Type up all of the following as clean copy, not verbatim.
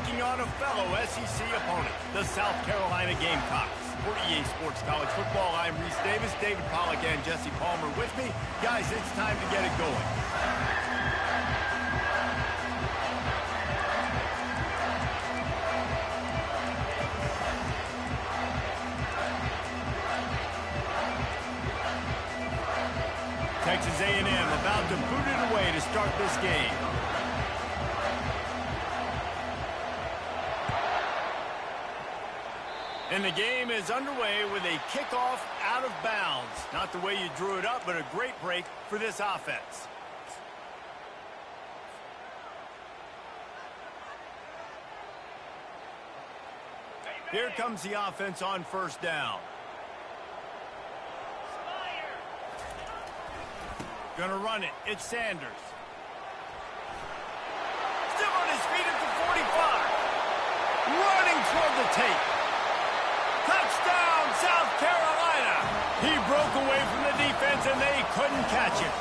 taking on a fellow SEC opponent, the South Carolina Gamecocks. For EA Sports College Football, I'm Reese Davis, David Pollack, and Jesse Palmer with me. Guys, it's time to get it going. Texas A&M about to boot it away to start this game. And the game is underway with a kickoff out of bounds. Not the way you drew it up, but a great break for this offense. Here comes the offense on first down. Gonna run it. It's Sanders. Still on his feet at the 45. Running toward the tape. Touchdown, South Carolina. He broke away from the defense, and they couldn't catch it.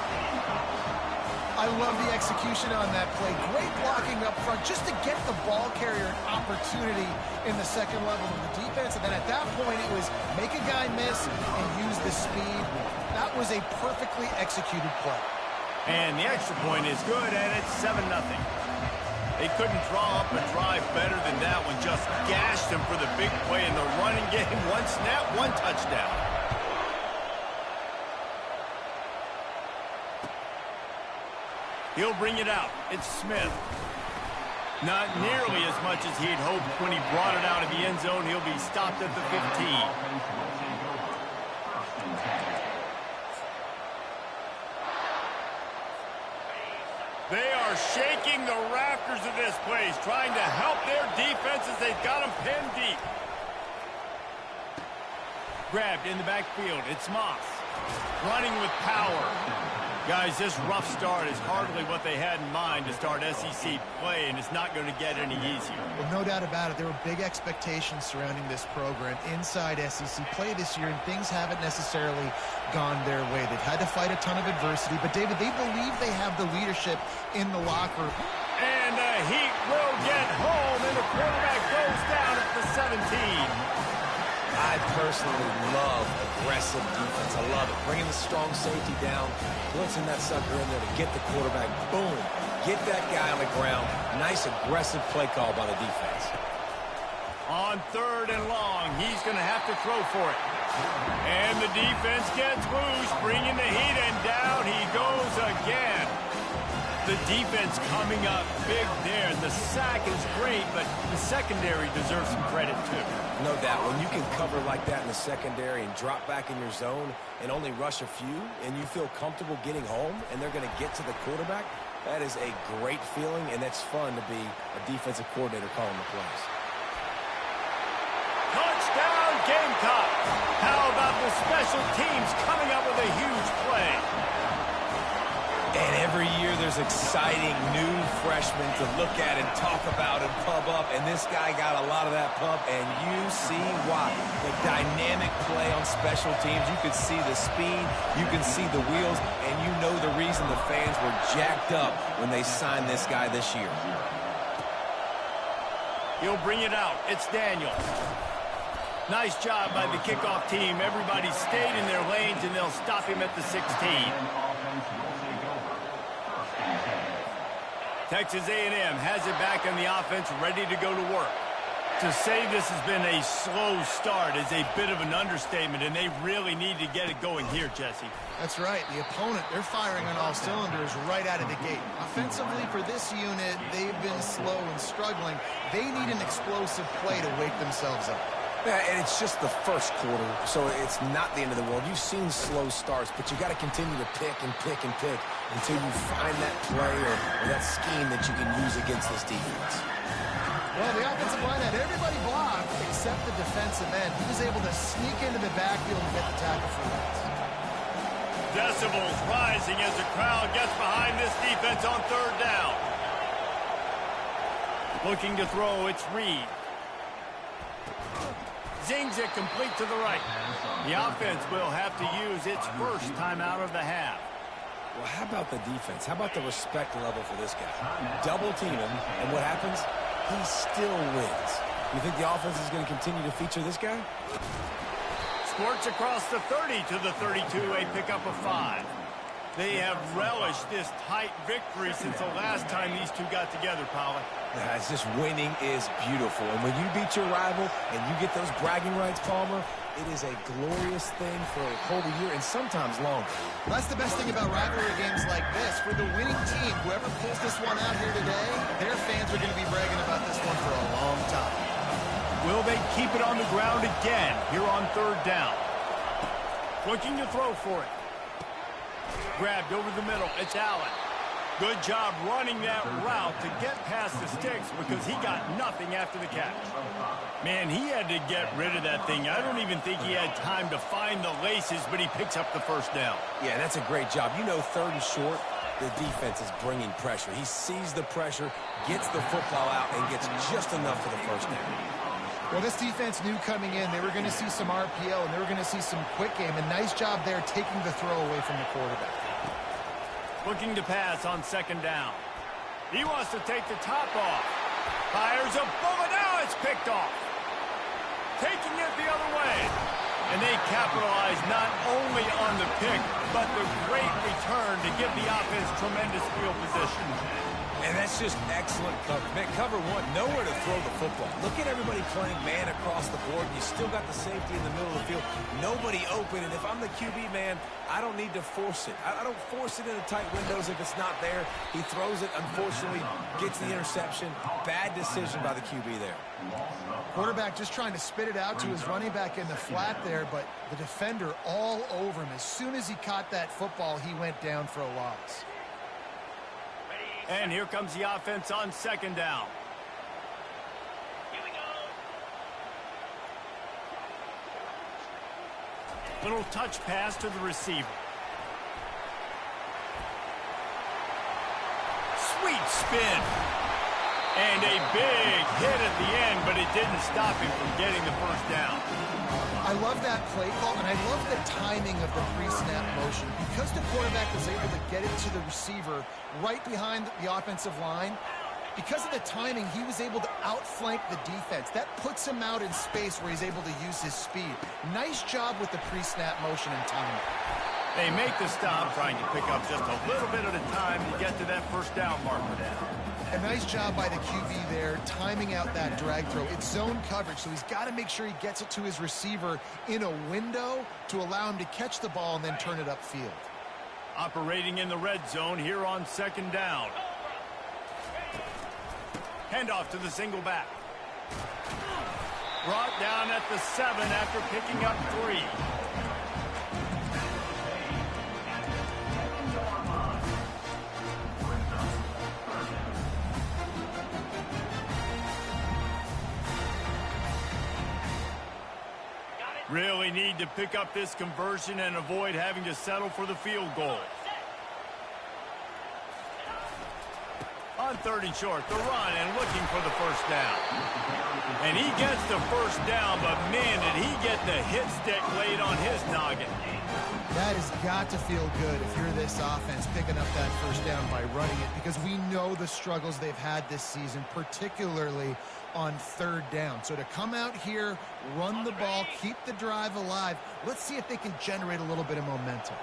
I love the execution on that play. Great blocking up front just to get the ball carrier an opportunity in the second level of the defense. And then at that point, it was make a guy miss and use the speed. That was a perfectly executed play. And the extra point is good, and it's 7-0. They couldn't draw up a drive better than that one. Just gashed them for the big play in the running game. One snap, one touchdown. He'll bring it out. It's Smith. Not nearly as much as he'd hoped when he brought it out of the end zone. He'll be stopped at the 15. They are shaking the rafters of this place, trying to help their defense as they've got them pinned deep. Grabbed in the backfield. It's Moss. Running with power. Guys, this rough start is hardly what they had in mind to start SEC play, and it's not going to get any easier. Well, no doubt about it. There were big expectations surrounding this program inside SEC play this year, and things haven't necessarily gone their way. They've had to fight a ton of adversity, but, David, they believe they have the leadership in the locker room. And the Heat will get home, and the quarterback goes down at the 17. I personally love aggressive defense. I love it. Bringing the strong safety down, blitzing that sucker in there to get the quarterback. Boom. Get that guy on the ground. Nice aggressive play call by the defense. On 3rd and long, he's going to have to throw for it. And the defense gets loose, bringing the Heat, and down he goes again. The defense coming up big there. The sack is great, but the secondary deserves some credit, too. No doubt. When you can cover like that in the secondary and drop back in your zone and only rush a few, and you feel comfortable getting home, and they're going to get to the quarterback, that is a great feeling, and it's fun to be a defensive coordinator calling the plays. Touchdown, Gamecocks! How about the special teams coming up with a huge play? And every year there's exciting new freshmen to look at and talk about and pub up. And this guy got a lot of that pub, and you see why. The dynamic play on special teams. You can see the speed. You can see the wheels. And you know the reason the fans were jacked up when they signed this guy this year. He'll bring it out. It's Daniels. Nice job by the kickoff team. Everybody stayed in their lanes, and they'll stop him at the 16. Texas A&M has it back on the offense, ready to go to work. To say this has been a slow start is a bit of an understatement, and they really need to get it going here, Jesse. That's right. The opponent, they're firing on all cylinders right out of the gate. Offensively, for this unit, they've been slow and struggling. They need an explosive play to wake themselves up. Yeah, and it's just the first quarter, so it's not the end of the world. You've seen slow starts, but you got to continue to pick and pick and pick until you find that play or that scheme that you can use against this defense. Well, the offensive line had everybody blocked except the defensive end. He was able to sneak into the backfield and get the tackle for loss. Decibels rising as the crowd gets behind this defense on 3rd down. Looking to throw, it's Reed. Zings it complete to the right. The offense will have to use its first timeout of the half. Well, how about the defense? How about the respect level for this guy? Double team him, and what happens? he still wins. You think the offense is going to continue to feature this guy? Squirts across the 30 to the 32, a pickup of 5. They have relished this tight victory since the last time these two got together, Polly. Yeah, it's just winning is beautiful. And when you beat your rival and you get those bragging rights, Palmer, it is a glorious thing for a whole year and sometimes longer. That's the best thing about rivalry games like this. For the winning team, whoever pulls this one out here today, their fans are going to be bragging about this one for a long time. Will they keep it on the ground again here on 3rd down? Looking to throw for it. Grabbed over the middle. It's Allen. Good job running that route to get past the sticks because he got nothing after the catch. Man, he had to get rid of that thing. I don't even think he had time to find the laces, but he picks up the 1st down. Yeah, that's a great job. You know, 3rd and short, the defense is bringing pressure. He sees the pressure, gets the football out, and gets just enough for the 1st down. Well, this defense knew coming in they were going to see some RPO and they were going to see some quick game. A nice job there taking the throw away from the quarterback. Looking to pass on 2nd down. He wants to take the top off. Fires a bullet. Now it's picked off. Taking it the other way. And they capitalize not only on the pick, but the great return to give the offense tremendous field position. And that's just excellent cover. Man, cover 1, nowhere to throw the football. Look at everybody playing man across the board. You still got the safety in the middle of the field. Nobody open. And if I'm the QB, man, I don't need to force it. I don't force it into tight windows if it's not there. He throws it, unfortunately, gets the interception. Bad decision by the QB there. Quarterback just trying to spit it out to his running back in the flat there, but the defender all over him. As soon as he caught that football, he went down for a loss. And here comes the offense on 2nd down. Here we go. Little touch pass to the receiver. Sweet spin. And a big hit at the end, but it didn't stop him from getting the 1st down. I love that play call, and I love the timing of the pre-snap motion. Because the quarterback was able to get it to the receiver right behind the offensive line, because of the timing, he was able to outflank the defense. That puts him out in space where he's able to use his speed. Nice job with the pre-snap motion and timing. They make the stop, trying to pick up just a little bit at a time to get to that 1st down marker. A nice job by the QB there, timing out that drag throw. It's zone coverage, so he's got to make sure he gets it to his receiver in a window to allow him to catch the ball and then turn it upfield. Operating in the red zone here on 2nd down. Handoff to the single back. Brought down at the 7 after picking up 3. Really need to pick up this conversion and avoid having to settle for the field goal. On 3rd and short, the run and looking for the 1st down. And he gets the 1st down, but man, did he get the hit stick laid on his noggin. That has got to feel good if you're this offense picking up that 1st down by running it, because we know the struggles they've had this season, particularly on 3rd down. So to come out here, run the ball, keep the drive alive, let's see if they can generate a little bit of momentum.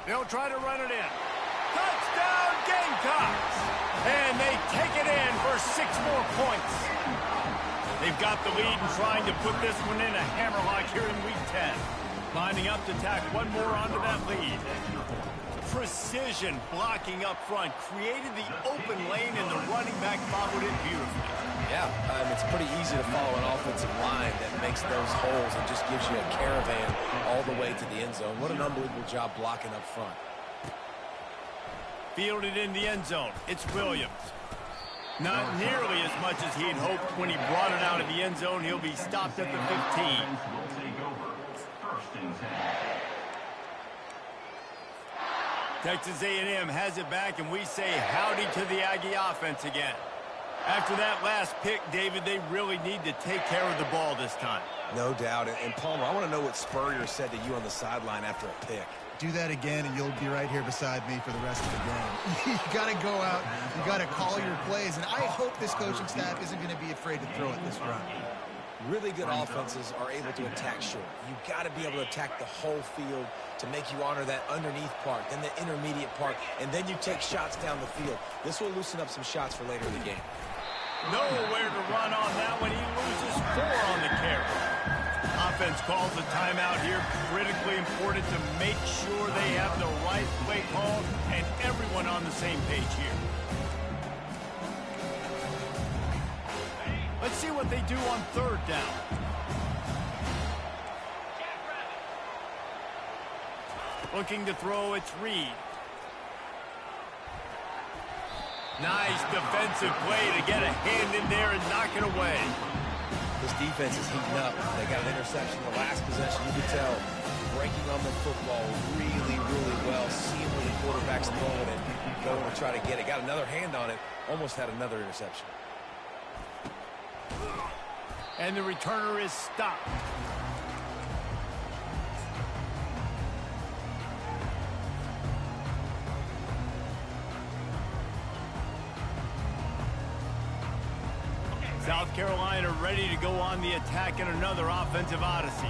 They'll try to run it in. Touchdown Gamecocks! And they take it in for 6 more points. They've got the lead and trying to put this one in a hammerlock here in Week 10. Lining up to tack one more onto that lead. Precision blocking up front created the open lane, and the running back followed it beautifully. Yeah, it's pretty easy to follow an offensive line that makes those holes and just gives you a caravan all the way to the end zone. What an unbelievable job blocking up front. Fielded in the end zone. It's Williams. Not nearly as much as he'd hoped when he brought it out of the end zone. He'll be stopped at the 15. Texas A&M has it back, and we say howdy to the Aggie offense again. After that last pick, David, they really need to take care of the ball this time. No doubt. And Palmer, I want to know what Spurrier said to you on the sideline after a pick. Do that again, and you'll be right here beside me for the rest of the game. You got to go out. You got to call your plays, and I hope this coaching staff isn't going to be afraid to throw it this run. Really good offenses are able to attack short. You got to be able to attack the whole field to make you honor that underneath part, then the intermediate part, and then you take shots down the field. This will loosen up some shots for later in the game. Nowhere to run on that one. He loses 4 on the carry. Offense calls a timeout here. Critically important to make sure they have the right play call and everyone on the same page here. Let's see what they do on 3rd down. Looking to throw, it's Reed. Nice defensive play to get a hand in there and knock it away. This defense is heating up. They got an interception the last possession. You could tell breaking on the football really, really well, seeing where the quarterback's throwing it, going to try to get it. Got another hand on it, almost had another interception. And the returner is stopped. South Carolina ready to go on the attack in another offensive odyssey.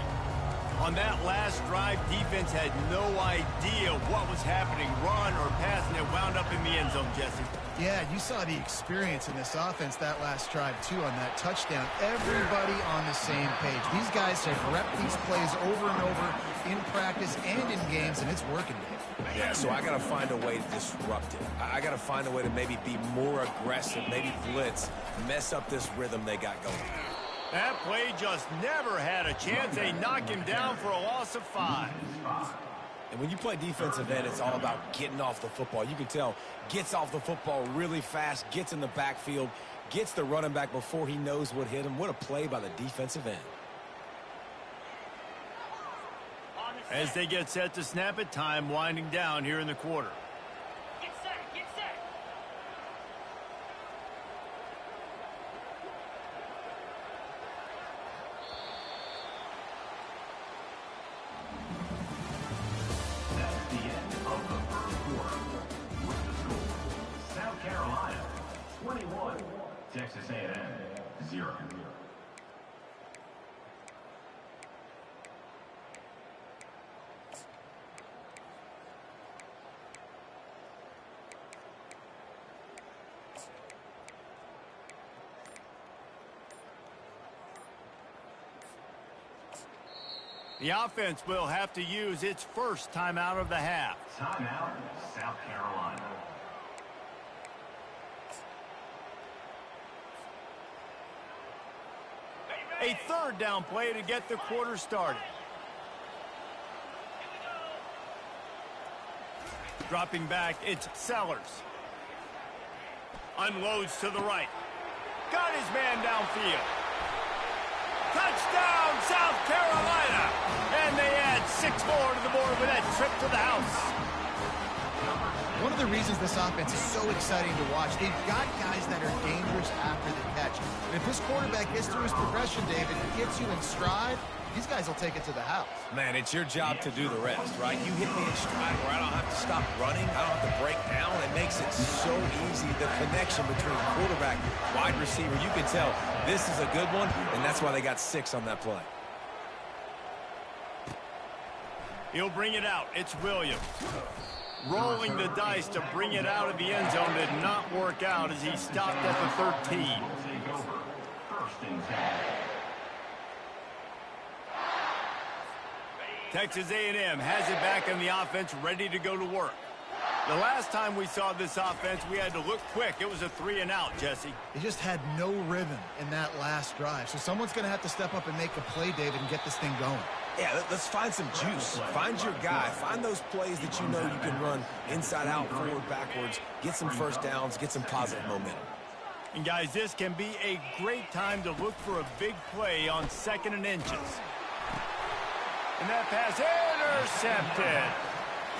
On that last drive, defense had no idea what was happening, run or pass, and it wound up in the end zone, Jesse. Yeah, you saw the experience in this offense that last drive, too, on that touchdown. Everybody on the same page. These guys have repped these plays over and over in practice and in games, and it's working, Dave. Yeah, so I got to find a way to disrupt it. I got to find a way to maybe be more aggressive, maybe blitz, mess up this rhythm they got going. That play just never had a chance. They knock him down for a loss of 5. And when you play defensive end, it's all about getting off the football. You can tell, gets off the football really fast, gets in the backfield, gets the running back before he knows what hit him. What a play by the defensive end. As they get set to snap it, time winding down here in the quarter. Get set, get set. That's the end of the first quarter. With the score, South Carolina 21, Texas A&M 0. The offense will have to use its first timeout of the half. Timeout, South Carolina. A 3rd down play to get the quarter started. Dropping back, it's Sellers. Unloads to the right. Got his man downfield. Touchdown, South Carolina! And they add 6 more to the board with that trip to the house. One of the reasons this offense is so exciting to watch, they've got guys that are dangerous after the catch. And if this quarterback gets through his progression, David, gets you in stride, these guys will take it to the house. Man, it's your job to do the rest, right? You hit me in stride where I don't have to stop running. I don't have to break down. It makes it so easy. The connection between quarterback, wide receiver, you can tell this is a good one, and that's why they got 6 on that play. He'll bring it out. It's Williams. Rolling the dice to bring it out of the end zone did not work out as he stopped at the 13. Will take over. 1st and 10. Texas A&M has it back on the offense, ready to go to work. The last time we saw this offense, we had to look quick. It was a 3 and out, Jesse. They just had no rhythm in that last drive. So someone's going to have to step up and make a play, David, and get this thing going. Yeah, let's find some juice. Find your guy. Find those plays that you know you can run inside out, forward, backwards. Get some 1st downs. Get some positive momentum. And, guys, this can be a great time to look for a big play on 2nd and inches. And that pass intercepted.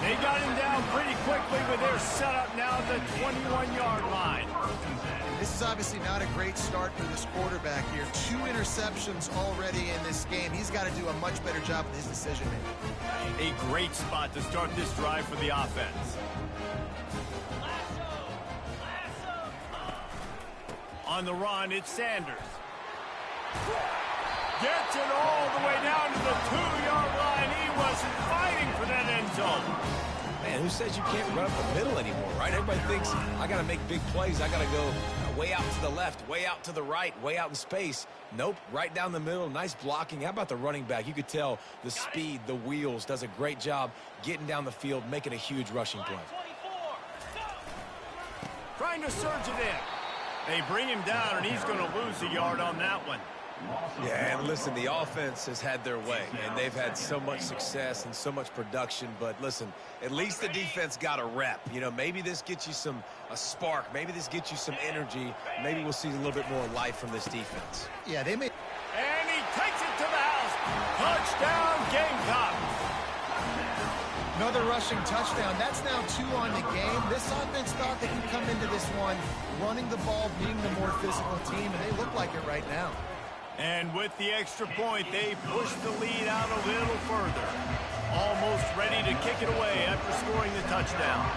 They got him down pretty quickly with their setup now at the 21-yard line. This is obviously not a great start for this quarterback here. 2 interceptions already in this game. He's got to do a much better job with his decision-making. A great spot to start this drive for the offense. On the run, it's Sanders. Gets it all the way down to the 2-yard line. He was fighting for that end zone. Man, who says you can't run up the middle anymore, right? Everybody thinks, I got to make big plays. I got to go way out to the left, way out to the right, way out in space. Nope, right down the middle. Nice blocking. How about the running back? You could tell the speed, the wheels, does a great job getting down the field, making a huge rushing play. Trying to surge it in. They bring him down, and he's going to lose a yard on that one. Yeah, and listen, the offense has had their way, and they've had so much success and so much production. But listen, at least the defense got a rep. You know, maybe this gets you a spark. Maybe this gets you some energy. Maybe we'll see a little bit more life from this defense. Yeah, they may. And he takes it to the house. Touchdown, Gamecocks. Another rushing touchdown. That's now 2 on the game. This offense thought they could come into this one running the ball, being the more physical team, and they look like it right now. And with the extra point, they push the lead out a little further. Almost ready to kick it away after scoring the touchdown.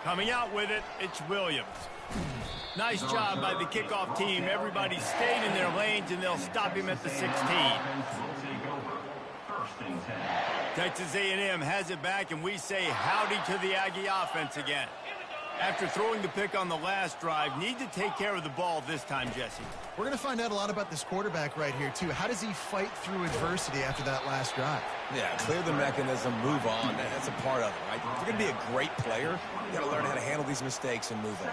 Coming out with it, it's Williams. Nice job by the kickoff team. Everybody stayed in their lanes, and they'll stop him at the 16. Texas A&M has it back, and we say howdy to the Aggie offense again. After throwing the pick on the last drive, need to take care of the ball this time, Jesse. We're going to find out a lot about this quarterback right here, too. How does he fight through adversity after that last drive? Yeah, clear the mechanism, move on. That's a part of it, right? If you're going to be a great player, you got to learn how to handle these mistakes and move on.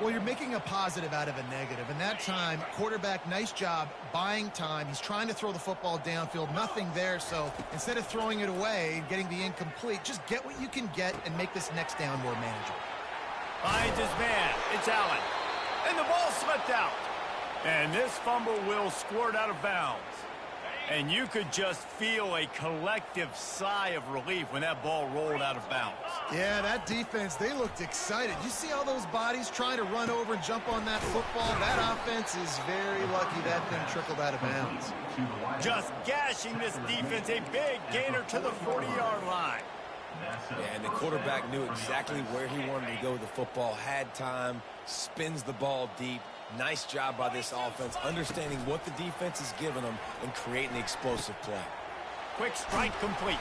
Well, you're making a positive out of a negative. And that time, quarterback, nice job, buying time. He's trying to throw the football downfield, nothing there. So instead of throwing it away and getting the incomplete, just get what you can get and make this next down more manageable. Finds his man. It's Allen. And the ball slipped out. And this fumble will squirt out of bounds. And you could just feel a collective sigh of relief when that ball rolled out of bounds. Yeah, that defense, they looked excited. You see all those bodies trying to run over and jump on that football? That offense is very lucky that thing trickled out of bounds. Just gashing this defense. A big gainer to the 40-yard line. Yeah, and the quarterback knew exactly where he wanted to go with the football, had time, spins the ball deep. Nice job by this offense, understanding what the defense is giving them and creating the explosive play. Quick strike complete.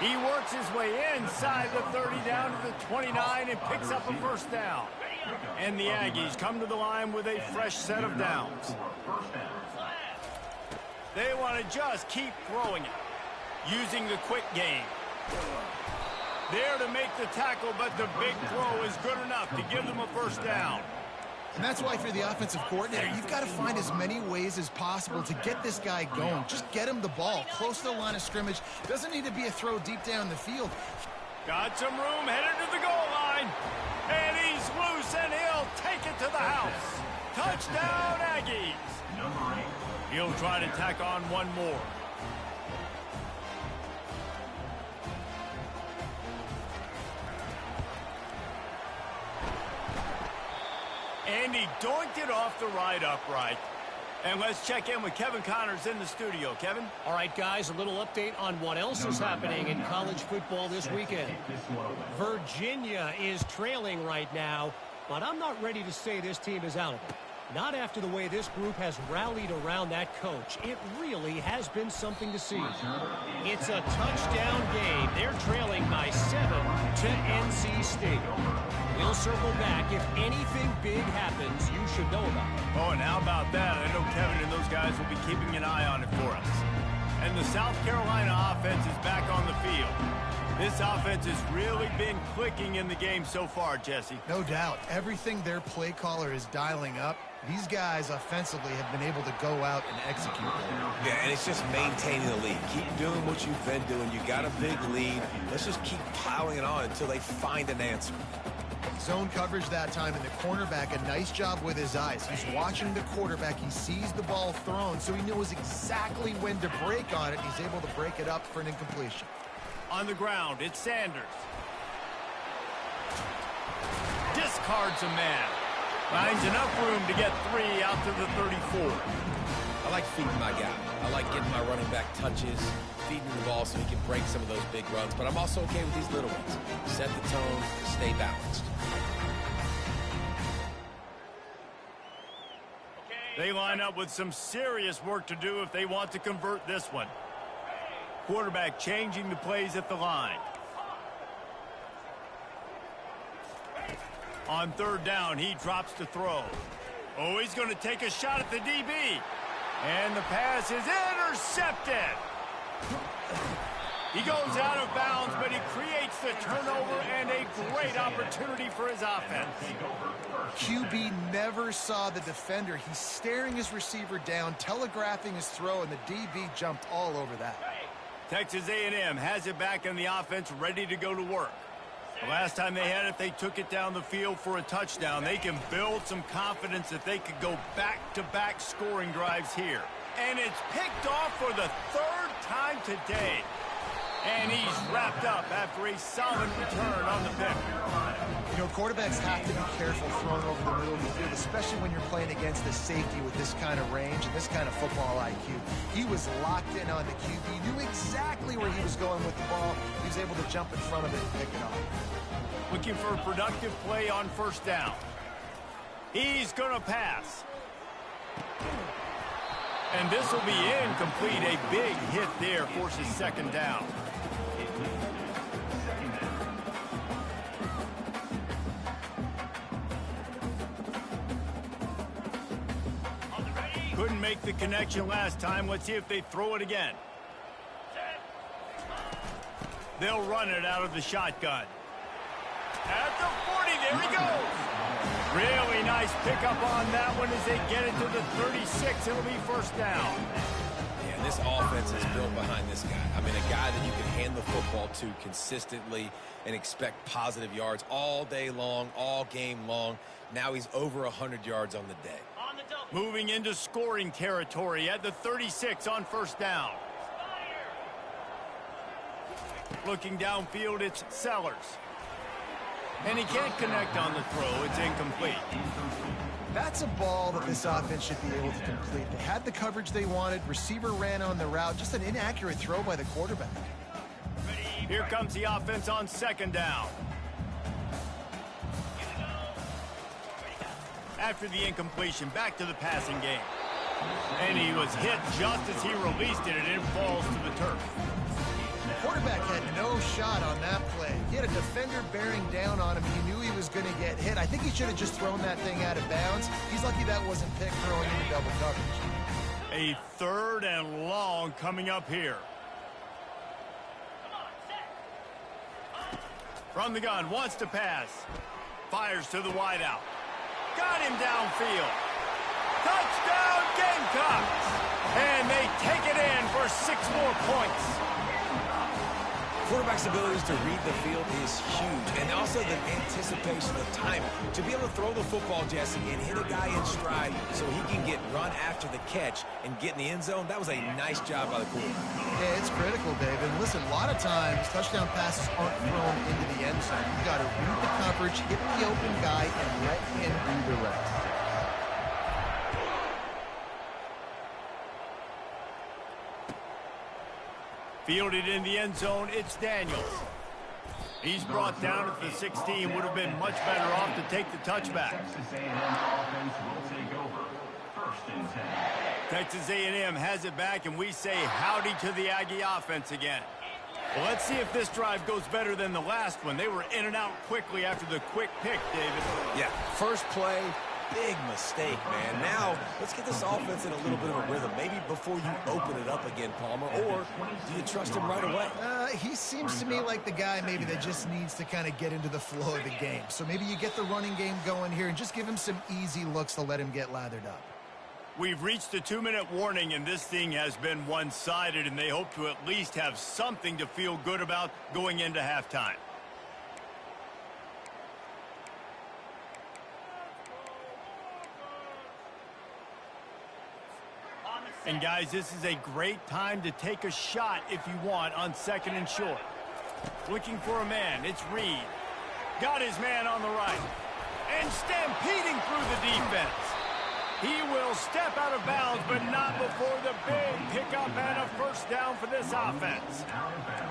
He works his way inside the 30 down to the 29 and picks up a first down. And the Aggies come to the line with a fresh set of downs. They want to just keep throwing it, using the quick game. There to make the tackle, but the big throw is good enough to give them a first down. And that's why, if you're the offensive coordinator, you've got to find as many ways as possible to get this guy going. Just get him the ball close to the line of scrimmage. Doesn't need to be a throw deep down the field. Got some room, headed to the goal line. And he's loose, and he'll take it to the house. Touchdown, Aggies. He'll try to tack on one more. And he doinked it off the right upright. And let's check in with Kevin Connors in the studio. Kevin? All right, guys, a little update on what else is happening in college football this weekend. Virginia is trailing right now, but I'm not ready to say this team is out of it. Not after the way this group has rallied around that coach. It really has been something to see. It's a touchdown game. They're trailing by 7 to NC State. We'll circle back. If anything big happens, you should know about it. Oh, and how about that? I know Kevin and those guys will be keeping an eye on it for us. And the South Carolina offense is back on the field. This offense has really been clicking in the game so far, Jesse. No doubt. Everything their play caller is dialing up, these guys offensively have been able to go out and execute. Yeah, and it's just maintaining the lead. Keep doing what you've been doing. You got a big lead. Let's just keep piling it on until they find an answer. Zone coverage that time, and the cornerback, a nice job with his eyes. He's watching the quarterback. He sees the ball thrown, so he knows exactly when to break on it. He's able to break it up for an incompletion. On the ground, it's Sanders. Discards a man. Finds enough room to get 3 out to the 34. I like feeding my guy. I like getting my running back touches, feeding the ball so he can break some of those big runs. But I'm also okay with these little ones. Set the tone, stay balanced. They line up with some serious work to do if they want to convert this one. Quarterback changing the plays at the line. On third down, he drops to throw. Oh, he's going to take a shot at the DB. And the pass is intercepted. He goes out of bounds, but he creates the turnover and a great opportunity for his offense. QB never saw the defender. He's staring his receiver down, telegraphing his throw, and the DB jumped all over that. Texas A&M has it back in the offense, ready to go to work. The last time they had it, they took it down the field for a touchdown. They can build some confidence that they could go back-to-back scoring drives here. And it's picked off for the 3rd time today. And he's wrapped up after a solid return on the pick. You know, quarterbacks have to be careful throwing over the middle of the field, especially when you're playing against the safety with this kind of range and this kind of football IQ. He was locked in on the QB, knew exactly where he was going with the ball. He was able to jump in front of it and pick it off. Looking for a productive play on first down. He's going to pass. And this will be incomplete. A big hit there forces second down. Couldn't make the connection last time. Let's see if they throw it again. They'll run it out of the shotgun. At the 40, there he goes. Really nice pickup on that one as they get it to the 36. It'll be first down. Yeah, this offense is built behind this guy. I mean, a guy that you can hand the football to consistently and expect positive yards all day long, all game long. Now he's over 100 yards on the day. Moving into scoring territory at the 36 on first down. Looking downfield, it's Sellers. And he can't connect on the throw. It's incomplete. That's a ball that this offense should be able to complete. They had the coverage they wanted. Receiver ran on the route. Just an inaccurate throw by the quarterback. Here comes the offense on second down. After the incompletion, back to the passing game. And he was hit just as he released it, and it falls to the turf. The quarterback had no shot on that play. He had a defender bearing down on him. He knew he was going to get hit. I think he should have just thrown that thing out of bounds. He's lucky that wasn't picked throwing into double coverage. A 3rd and long coming up here. From the gun, wants to pass. Fires to the wideout. Got him downfield. Touchdown Gamecocks! And they take it in for 6 more points. Quarterback's abilities to read the field is huge, and also the anticipation of timing. To be able to throw the football, Jesse, and hit a guy in stride so he can get run after the catch and get in the end zone, that was a nice job by the quarterback. Yeah, it's critical, David. Listen, a lot of times touchdown passes aren't thrown into the end zone. You've got to read the coverage, hit the open guy, and let him do the rest. Fielded in the end zone, it's Daniels. He's brought down at the 16. Would have been much better off to take the touchback. Texas A&M offense will take over. 1st and 10. Texas A&M has it back, and we say howdy to the Aggie offense again. Well, let's see if this drive goes better than the last one. They were in and out quickly after the quick pick, David. Yeah, first play, big mistake, man. Now, let's get this offense in a little bit of a rhythm. Maybe before you open it up again, Palmer, or do you trust him right away? He seems to me like the guy maybe that just needs to kind of get into the flow of the game. So maybe you get the running game going here and just give him some easy looks to let him get lathered up. We've reached the 2-minute warning, and this thing has been one-sided, and they hope to at least have something to feel good about going into halftime. And guys, this is a great time to take a shot if you want on 2nd and short. Looking for a man, it's Reed. Got his man on the right. And stampeding through the defense. He will step out of bounds, but not before the big pickup and a first down for this offense.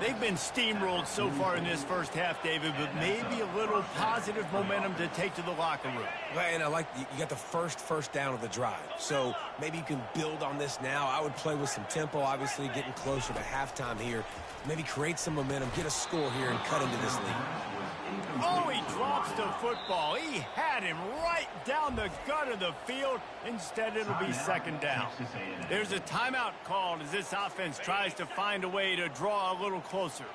They've been steamrolled so far in this first half, David, but maybe a little positive momentum to take to the locker room. Well, and I like you got the first down of the drive, so maybe you can build on this now. I would play with some tempo, obviously getting closer to halftime here. Maybe create some momentum, get a score here, and cut into this lead. Oh, he drops the football. He had him right down the gut of the field. Instead, it'll be 2nd down. There's a timeout called as this offense tries to find a way to draw a little closer.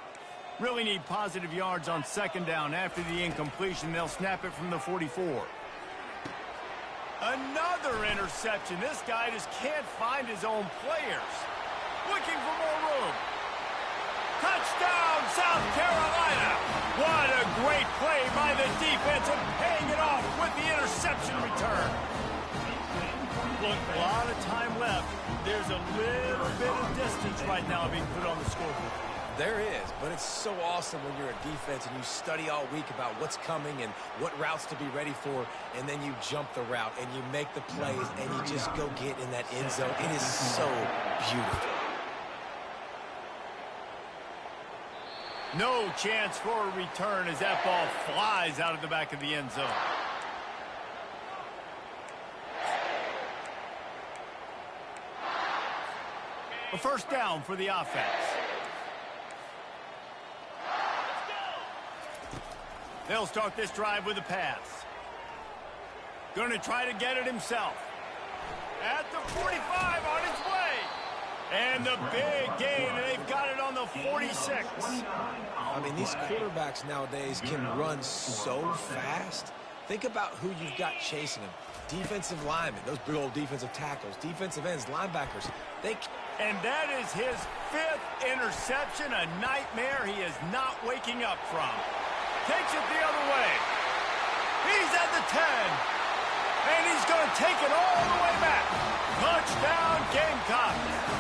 Really need positive yards on 2nd down. After the incompletion, they'll snap it from the 44. Another interception. This guy just can't find his own players. Looking for more room. Touchdown, South Carolina! What a great play by the defense and paying it off with the interception return. Look, a lot of time left. There's a little bit of distance right now being put on the scoreboard. There is, but it's so awesome when you're a defense and you study all week about what's coming and what routes to be ready for, and then you jump the route and you make the plays and you just go get in that end zone. It is so beautiful. No chance for a return as that ball flies out of the back of the end zone. A first down for the offense. They'll start this drive with a pass. Going to try to get it himself. At the 45 on its way. And the big gain, and they've got it on the 46. I mean, these quarterbacks nowadays can run so fast. Think about who you've got chasing them. Defensive linemen, those big old defensive tackles, defensive ends, linebackers. And that is his 5th interception, a nightmare he is not waking up from. Takes it the other way. He's at the 10. And he's going to take it all the way back. Touchdown, Gamecocks.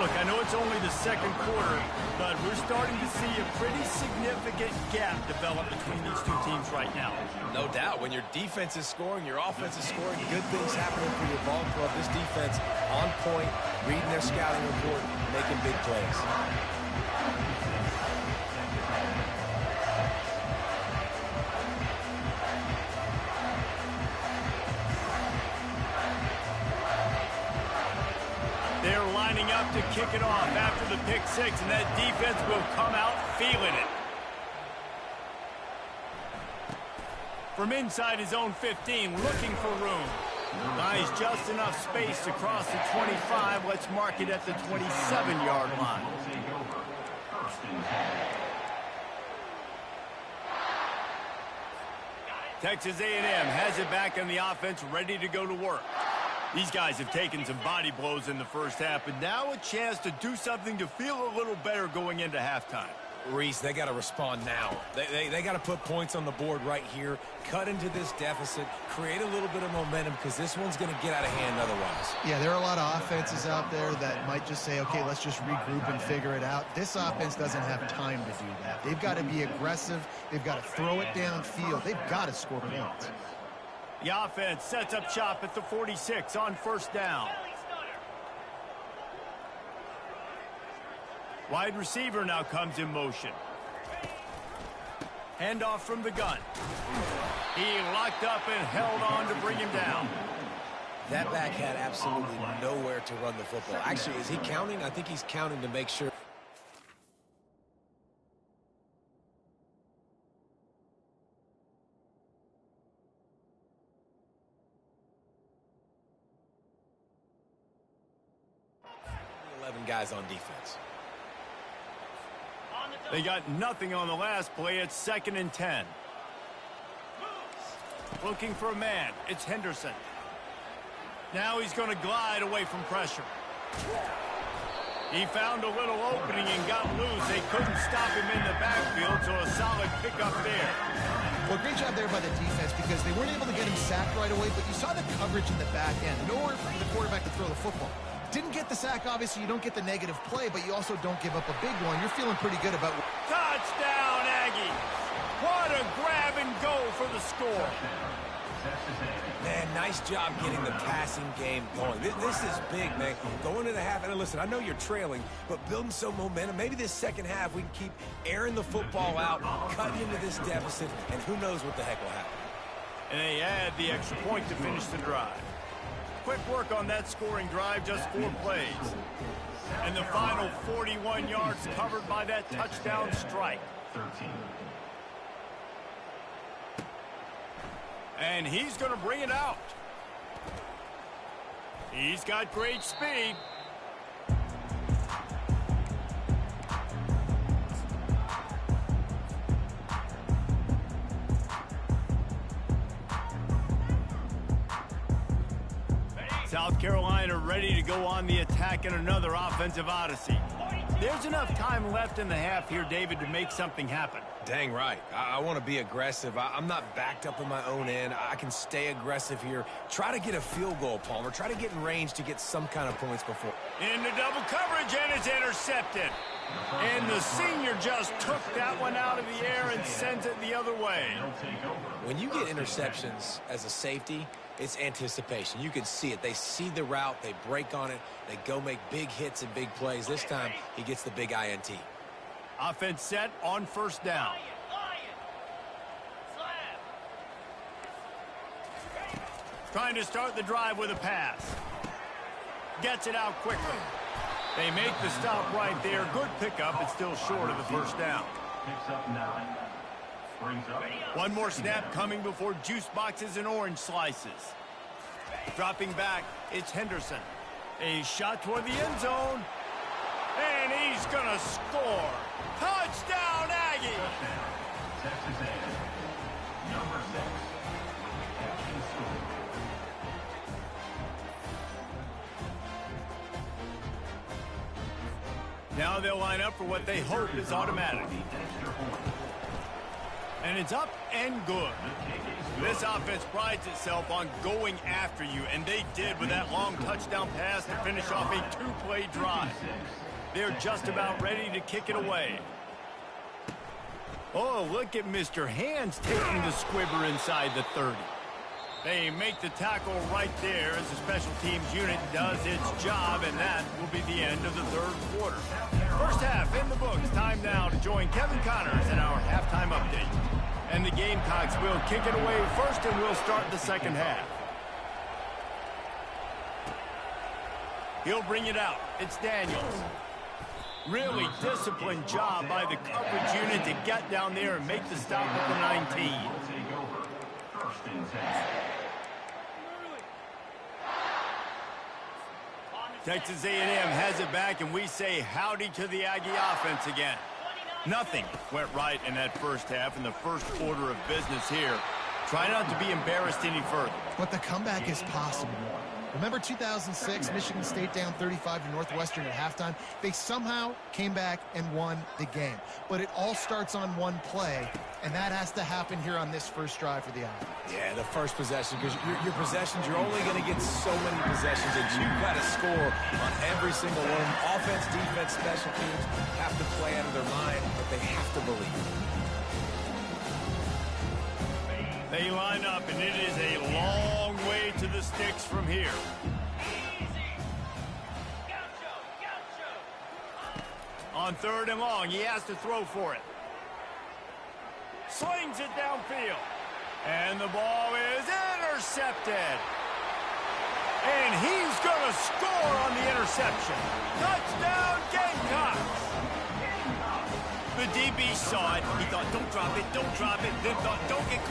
Look, I know it's only the 2nd quarter, but we're starting to see a pretty significant gap develop between these two teams right now. No doubt. When your defense is scoring, your offense is scoring, good things happening for your ball club. This defense on point, reading their scouting report, making big plays. They're lining up to kick it off after the pick 6, and that defense will come out feeling it. From inside his own 15, looking for room. Buys just enough space to cross the 25. Let's mark it at the 27-yard line. Texas A&M has it back on the offense, ready to go to work. These guys have taken some body blows in the first half, but now a chance to do something to feel a little better going into halftime. Reese, they got to respond now. They got to put points on the board right here, cut into this deficit, create a little bit of momentum, because this one's going to get out of hand otherwise. Yeah, there are a lot of offenses out there that might just say, okay, let's just regroup and figure it out. This offense doesn't have time to do that. They've got to be aggressive. They've got to throw it downfield. They've got to score points. The offense sets up shop at the 46 on first down. Wide receiver now comes in motion. Handoff from the gun. He locked up and held on to bring him down. That back had absolutely nowhere to run the football. Actually, is he counting? I think he's counting to make sure. Guys on defense. They got nothing on the last play. It's 2nd and 10. Looking for a man. It's Henderson. Now he's going to glide away from pressure. He found a little opening and got loose. They couldn't stop him in the backfield, so a solid pickup there. Well, great job there by the defense because they weren't able to get him sacked right away, but you saw the coverage in the back end. Nowhere for the quarterback to throw the football. Didn't get the sack, obviously. You don't get the negative play, but you also don't give up a big one. You're feeling pretty good about... Touchdown, Aggie! What a grab and go for the score. Man, nice job getting the passing game going. This is big, man. Going to the half, and listen, I know you're trailing, but building some momentum. Maybe this second half we can keep airing the football out, cutting into this deficit, and who knows what the heck will happen. And they add the extra point to finish the drive. Quick work on that scoring drive, just 4 plays. And the final 41 yards covered by that touchdown strike. 13. And he's going to bring it out. He's got great speed. South Carolina ready to go on the attack in another offensive odyssey. There's enough time left in the half here, David, to make something happen. Dang right. I want to be aggressive. I'm not backed up in my own end. I can stay aggressive here. Try to get a field goal, Palmer. Try to get in range to get some kind of points before. Into double coverage, and it's intercepted. And the senior just took that one out of the air and sends it the other way. When you get interceptions as a safety, it's anticipation. You can see it. They see the route. They break on it. They go make big hits and big plays. This time, he gets the big INT. Offense set on first down. Trying to start the drive with a pass. Gets it out quickly. They make the stop right there. Good pickup. It's still short of the first down. Picks up 9. Brings up. One more snap coming before juice boxes and orange slices. Dropping back, it's Henderson. A shot toward the end zone. And he's going to score. Touchdown, Aggie! Texas A&M. Number 6. Captain score. Now they'll line up for what they hope is automatic. And it's up and good. This offense prides itself on going after you, and they did with that long touchdown pass to finish off a 2-play drive. They're just about ready to kick it away. Oh, look at Mr. Hands taking the squibber inside the 30. They make the tackle right there as the special teams unit does its job, and that will be the end of the third quarter. First half in the books. Time now to join Kevin Connors in our halftime update. And the Gamecocks will kick it away first, and we'll start the second half. He'll bring it out. It's Daniels. Really disciplined job by the coverage unit to get down there and make the stop at the 19. First and 10. Texas A&M has it back, and we say howdy to the Aggie offense again. Nothing went right in that first half in the first order of business here. Try not to be embarrassed any further. But the comeback is possible. Remember 2006, Michigan State down 35 to Northwestern at halftime? They somehow came back and won the game. But it all starts on one play, and that has to happen here on this first drive for the offense. Yeah, the first possession, because your possessions, you're only going to get so many possessions, and you've got to score on every single one. Offense, defense, special teams have to play out of their mind, but they have to believe. They line up, and it is a long way to the sticks from here. On third and long, he has to throw for it. Slings it downfield. And the ball is intercepted. And he's going to score on the interception. Touchdown, Gamecocks! The DB saw it. He thought, don't drop it, don't drop it. Then thought, don't get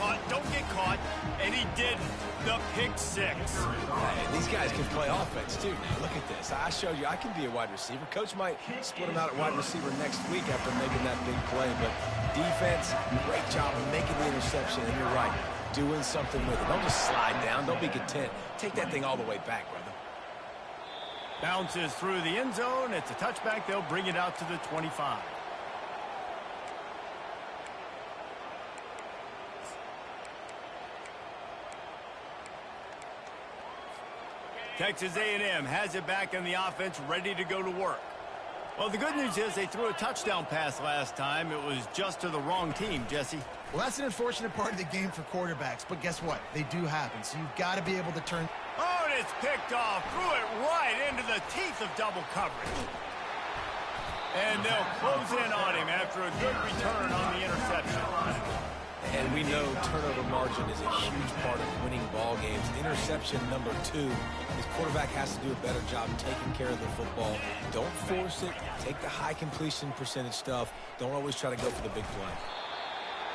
caught. And he did the pick six. Hey, these guys can play offense, too. Now, look at this. I showed you I can be a wide receiver. Coach might split him out at wide receiver next week after making that big play. But defense, great job of making the interception. And you're right, doing something with it. Don't just slide down. Don't be content. Take that thing all the way back, brother. Bounces through the end zone. It's a touchback. They'll bring it out to the 25. Texas A&M has it back in the offense, ready to go to work. Well, the good news is they threw a touchdown pass last time. It was just to the wrong team, Jesse. Well, that's an unfortunate part of the game for quarterbacks, but guess what? They do happen, so you've got to be able to turn. Oh, and it's picked off. Threw it right into the teeth of double coverage. And they'll close in on him after a good return on the interception. And we know turnover margin is a huge part of winning ball games. Interception number 2. His quarterback has to do a better job taking care of the football. Don't force it. Take the high completion percentage stuff. Don't always try to go for the big play.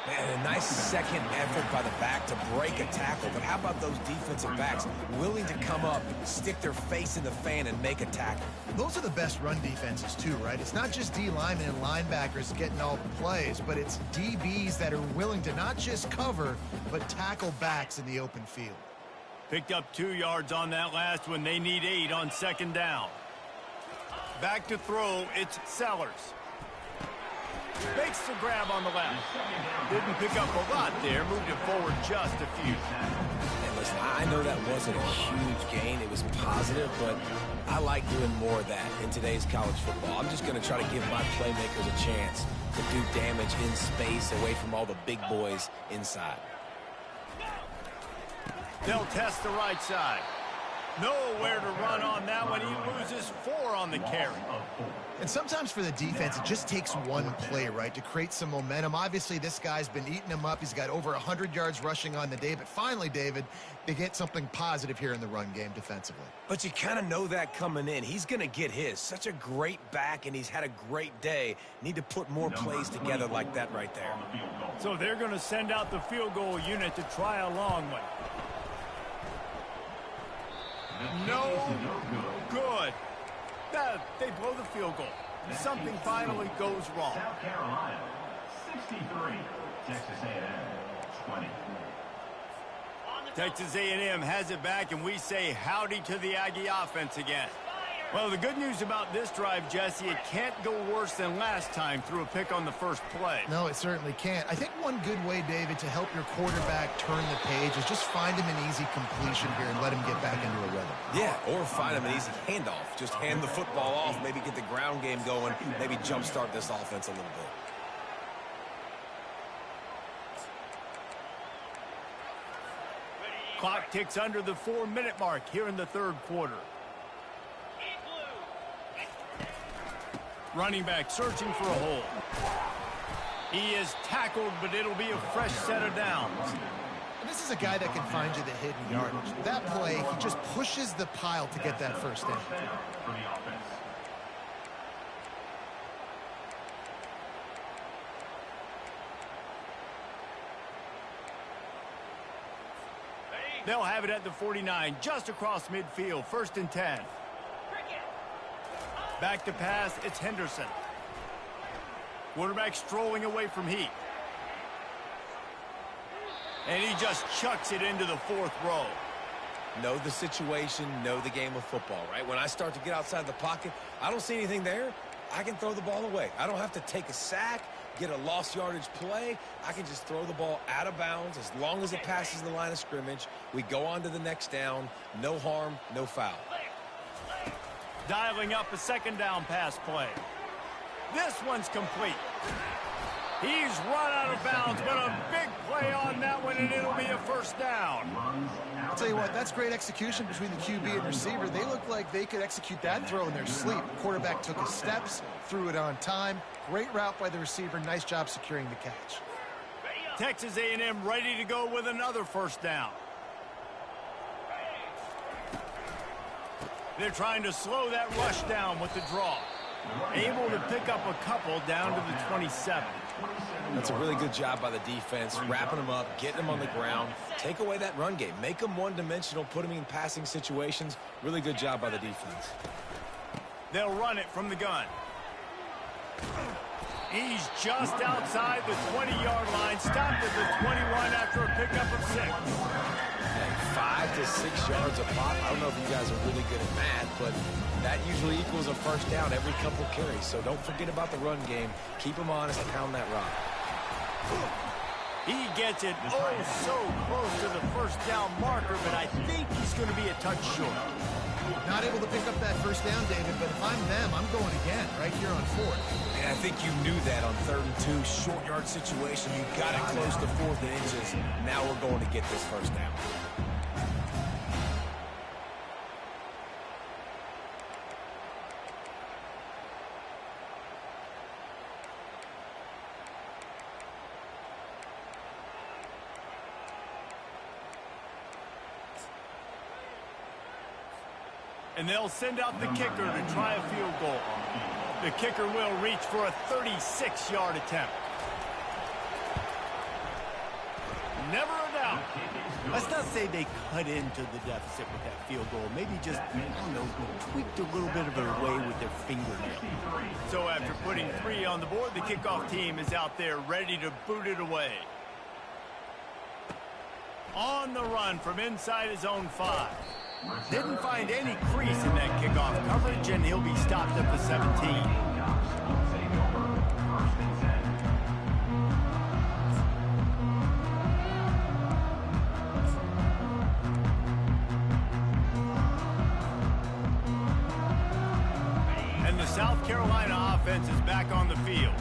Man, a nice second effort by the back to break a tackle. But how about those defensive backs willing to come up, stick their face in the fan, and make a tackle? Those are the best run defenses, too, right? It's not just D linemen and linebackers getting all the plays, but it's DBs that are willing to not just cover, but tackle backs in the open field. Picked up 2 yards on that last one. They need 8 on second down. Back to throw, it's Sellers. Makes the grab on the left. Didn't pick up a lot there. Moved it forward just a few. And listen, I know that wasn't a huge gain. It was positive, but I like doing more of that in today's college football. I'm just going to try to give my playmakers a chance to do damage in space away from all the big boys inside. They'll test the right side. Nowhere to run on that one. He loses 4 on the carry. And sometimes for the defense, it just takes one play, right, to create some momentum. Obviously, this guy's been eating him up. He's got over 100 yards rushing on the day. But finally, David, they get something positive here in the run game defensively. But you kind of know that coming in. He's going to get his. Such a great back, and he's had a great day. Need to put more plays together like that right there. So they're going to send out the field goal unit to try a long one. No good. They blow the field goal. Something finally goes wrong. South Carolina, 63. Texas A&M, 20. Texas A&M has it back, and we say howdy to the Aggie offense again. Well, the good news about this drive, Jesse, it can't go worse than last time through a pick on the first play. No, it certainly can't. I think one good way, David, to help your quarterback turn the page is just find him an easy completion here and let him get back into a rhythm. Yeah, or find him an easy handoff. Just hand the football off, maybe get the ground game going, maybe jumpstart this offense a little bit. Clock ticks under the 4-minute mark here in the third quarter. Running back searching for a hole. He is tackled, but it'll be a fresh set of downs. And this is a guy that can find you the hidden yardage. That play, he just pushes the pile to get that first down. They'll have it at the 49, just across midfield, 1st and 10. Back to pass, it's Henderson. Quarterback strolling away from Heat. And he just chucks it into the 4th row. Know the situation, know the game of football, right? When I start to get outside the pocket, I don't see anything there, I can throw the ball away. I don't have to take a sack, get a lost yardage play. I can just throw the ball out of bounds as long as it passes the line of scrimmage. We go on to the next down. No harm, no foul. Dialing up a 2nd down pass play. This one's complete. He's run out of bounds, but a big play on that one, and it'll be a 1st down. I'll tell you what, that's great execution between the QB and receiver. They look like they could execute that throw in their sleep. The quarterback took his steps, threw it on time. Great route by the receiver. Nice job securing the catch. Texas A&M ready to go with another 1st down. They're trying to slow that rush down with the draw. Able to pick up a couple down to the 27. That's a really good job by the defense, wrapping them up, getting them on the ground. Take away that run game. Make them one-dimensional, put them in passing situations. Really good job by the defense. They'll run it from the gun. He's just outside the 20-yard line, stopped at the 21 after a pickup of 6. 5 to 6 yards a pop. I don't know if you guys are really good at math, but that usually equals a 1st down every couple carries. So don't forget about the run game. Keep them honest and pound that rock. He gets it so close to the 1st down marker, but I think he's going to be a touch short. Not able to pick up that first down, David, but if I'm them, I'm going again right here on 4th. And I think you knew that on 3rd and 2, short yard situation. You got it close to 4th and inches. Now we're going to get this first down. And they'll send out the kicker to try a field goal. The kicker will reach for a 36-yard attempt. Never a doubt. Let's not say they cut into the deficit with that field goal. Maybe just, I don't know, tweaked a little bit of it away with their fingernail. So after putting 3 on the board, the kickoff team is out there ready to boot it away. On the run from inside his own 5. Didn't find any crease in that kickoff coverage, and he'll be stopped at the 17. And the South Carolina offense is back on the field.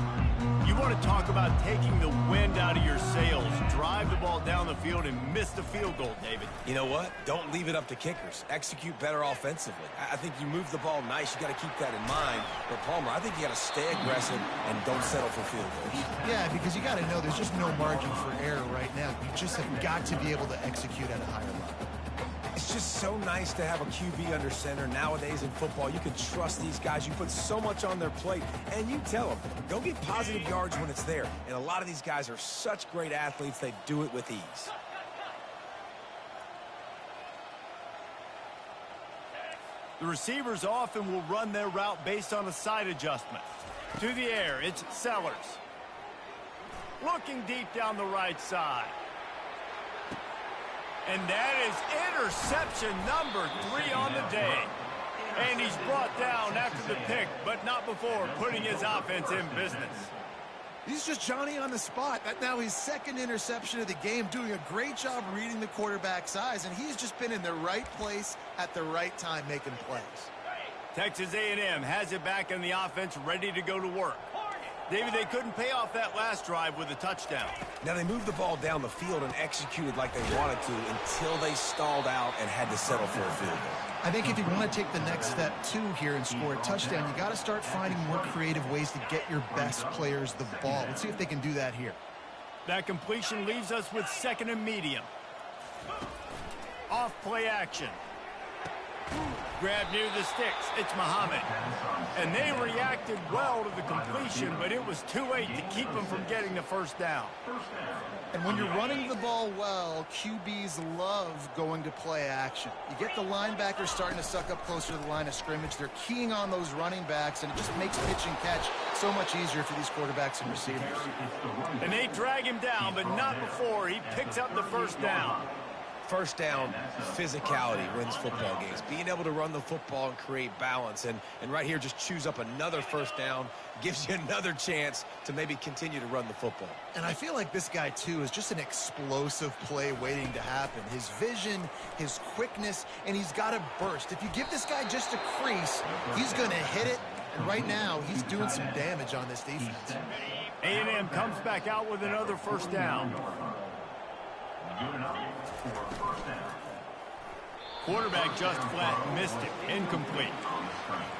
You want to talk about taking the wind out of your sails. Drive the ball down the field and miss the field goal, David. You know what? Don't leave it up to kickers. Execute better offensively. I think you move the ball nice. You got to keep that in mind. But, Palmer, I think you got to stay aggressive and don't settle for field goals. Yeah, because you got to know there's just no margin for error right now. You just have got to be able to execute at a higher level. It's just so nice to have a QB under center. Nowadays in football, you can trust these guys. You put so much on their plate, and you tell them, go get positive yards when it's there. And a lot of these guys are such great athletes, they do it with ease. The receivers often will run their route based on a side adjustment. To the air, it's Sellers. Looking deep down the right side. And that is interception number 3 on the day. And he's brought down after the pick, but not before putting his offense in business. He's just Johnny on the spot. That now his 2nd interception of the game, doing a great job reading the quarterback's eyes, and he's just been in the right place at the right time making plays. Texas A&M has it back in the offense, ready to go to work. David, they couldn't pay off that last drive with a touchdown. Now, they moved the ball down the field and executed like they wanted to until they stalled out and had to settle for a field goal. I think if you want to take the next step, too, here and score a touchdown, you got to start finding more creative ways to get your best players the ball. Let's see if they can do that here. That completion leaves us with 2nd and medium. Off play action. Grab near the sticks. It's Muhammad. And they reacted well to the completion, but it was too late to keep them from getting the first down. And when you're running the ball well, QBs love going to play action. You get the linebackers starting to suck up closer to the line of scrimmage. They're keying on those running backs, and it just makes pitch and catch so much easier for these quarterbacks and receivers. And they drag him down, but not before he picks up the first down. First down, physicality wins football games. Being able to run the football and create balance. And right here, just choose up another first down, gives you another chance to maybe continue to run the football. And I feel like this guy, too, is just an explosive play waiting to happen. His vision, his quickness, and he's got a burst. If you give this guy just a crease, he's going to hit it. And right now, he's doing some damage on this defense. A&M comes back out with another first down. Good enough for first down. Quarterback just flat missed it. Incomplete.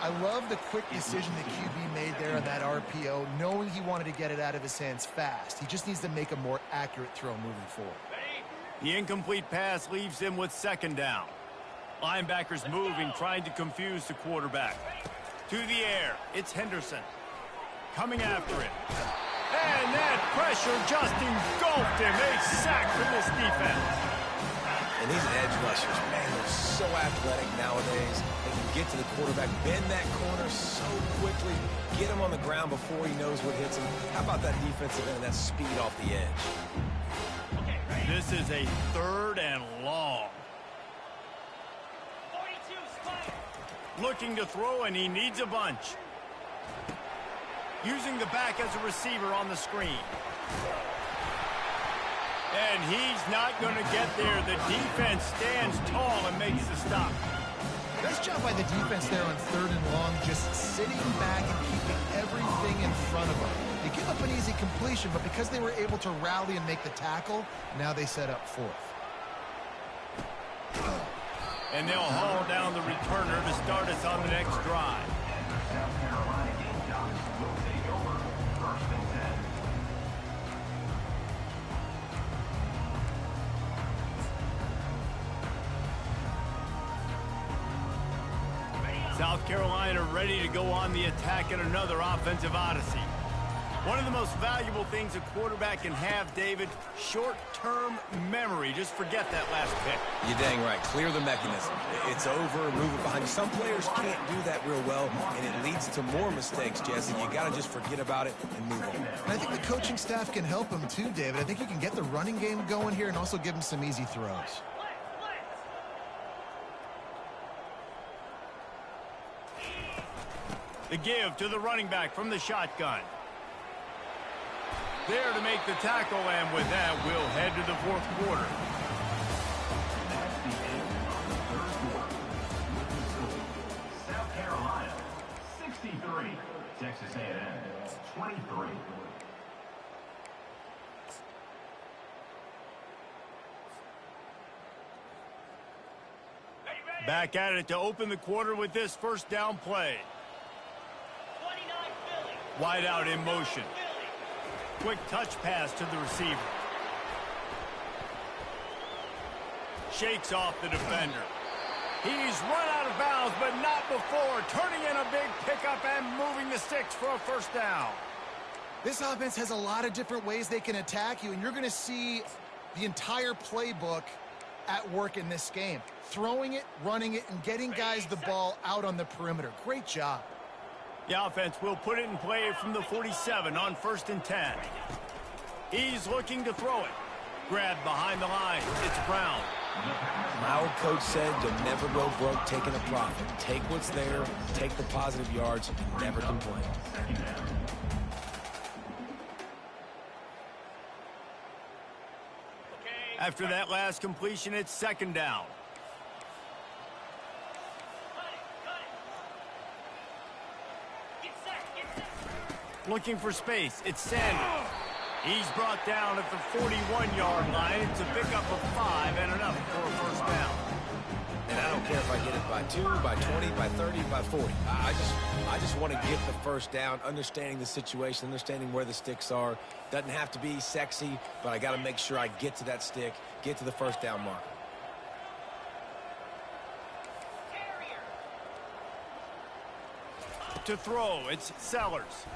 I love the quick decision the QB made there on that RPO, knowing he wanted to get it out of his hands fast. He just needs to make a more accurate throw moving forward. The incomplete pass leaves him with 2nd down. Linebackers moving, trying to confuse the quarterback. To the air, it's Henderson. Coming after it. And that pressure just engulfed him. A sack for this defense. And these edge rushers, man, they're so athletic nowadays. They can get to the quarterback, bend that corner so quickly, get him on the ground before he knows what hits him. How about that defensive end and that speed off the edge? This is a 3rd and long. 42, spike. Looking to throw, and he needs a bunch. Using the back as a receiver on the screen. And he's not going to get there. The defense stands tall and makes the stop. Nice job by the defense there on 3rd and long, just sitting back and keeping everything in front of them. They give up an easy completion, but because they were able to rally and make the tackle, now they set up 4th. And they'll haul down the returner to start us on the next drive. South Carolina Gamecocks will take over 1st and 10. South Carolina ready to go on the attack in another offensive odyssey. One of the most valuable things a quarterback can have, David, short-term memory. Just forget that last pick. You're dang right. Clear the mechanism. It's over, move it behind you. Some players can't do that real well, and it leads to more mistakes, Jesse. You got to just forget about it and move on. And I think the coaching staff can help him too, David. I think you can get the running game going here and also give him some easy throws. The give to the running back from the shotgun. There to make the tackle, and with that, we'll head to the 4th quarter. That's the end of the 3rd quarter. With the score, South Carolina 63, Texas A&M 23. Back at it to open the quarter with this 1st down play. 29 Philly. Wide out in motion. Quick touch pass to the receiver. Shakes off the defender. He's run out of bounds, but not before. Turning in a big pickup and moving the sticks for a 1st down. This offense has a lot of different ways they can attack you, and you're going to see the entire playbook at work in this game. Throwing it, running it, and getting guys the ball out on the perimeter. Great job. The offense will put it in play from the 47 on 1st and 10. He's looking to throw it. Grabbed behind the line. It's Brown. My old coach said you'll never go broke taking a profit. Take what's there, take the positive yards, and never complain. After that last completion, it's 2nd down. Looking for space. It's Sanders. He's brought down at the 41-yard line. It's a pickup of 5 and enough for a 1st down. And I don't care if I get it by 2, by 20, by 30, by 40. I just want to get the 1st down, understanding the situation, understanding where the sticks are. Doesn't have to be sexy, but I got to make sure I get to that stick, get to the 1st down mark. To throw, it's Sellers.